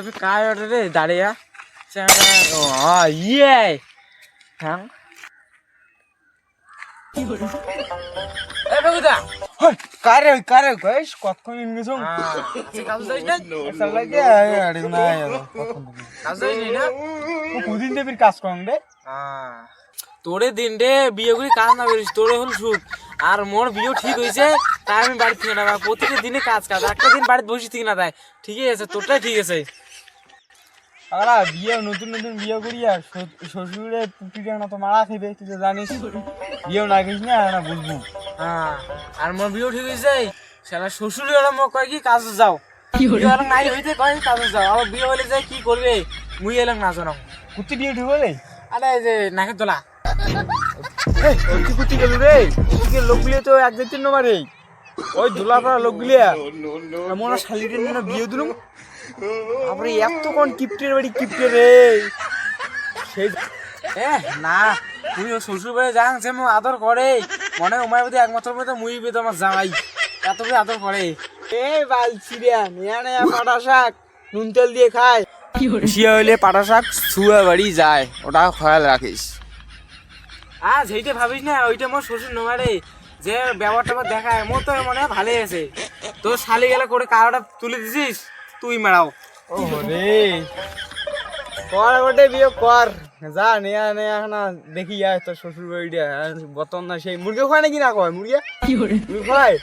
tapi kayo deh dari ya. Oh iya. Hang. Baguda. Hoi, kare guys, কতক্ষণ ইনগেছো? কাজ যাই না? আসল লাগে আরে না কতক্ষণ। কাজ যাই না? ও কুদিন দেবির কাজ করং রে। তোরে দিন রে বিয়ে করি কাজ না করিস তোরে হল সুখ আর মোর বিয়ে ঠিক হইছে তাই আমি বাড়ি থেকে না প্রতিটা দিনে কাজ একটা দিন বাড়িতে বসে থেকে না তাই ঠিকই আছে তোরটাই ঠিক আছে আরা বিয়ে নতুন বিয়ে করি আর শ্বশুরে পুটিটা না তো মারা খাইবে তুই তো জানিস বিয়ে না করিস না বুঝবো আর মোর বিয়ে ঠিক হইছে শালা শ্বশুরে ওরা মোক কয় কি কাজে যাও বিয়ে হল নাই হইতে কয় কাজে যাও আর বিয়ে হলে যাই কি করবে মুই এলাম না জানো কুত্তি বিয়ে ঠিক হলে আরে যে নাকে তোলা কুত্তি গেল রে কুত্তিকে লোকগুলি তো এক দেখতেন না রে ওই দোলাপাড়া লোকগুলি মনে শালিটের না বিয়ে দিলুম তারপরে এত কোন কিপ্টের বাড়ি কিপ্টে রে সেই না তুই ও শ্বশুর বাড়ি যাং যে মো আদর করে মনে উমার প্রতি একমাত্র মতো মুই বেদ আমার জামাই এত করে আদর করে বালছি রে নিয়া পাটা শাক নুন তেল দিয়ে খায় শিয়া হইলে পাটা শাক ছুয়া বাড়ি যায় ওটা খেয়াল রাখিস সেইটা ভাবিস না ওইটা মোর শ্বশুর নোমারে যে ব্যবহারটা দেখায় মোর তো মনে হয় ভালোই আছে তোর শালি গেলে করে কারোটা তুলে দিছিস তুই মেরাও ও রে কর ওটে বিয়ে কর যা নিয়া না দেখি যায় তোর শ্বশুর বাড়িটা বতন না সেই মুরগি খায় নাকি না কয় মুরগি কি করে মুরগি খায়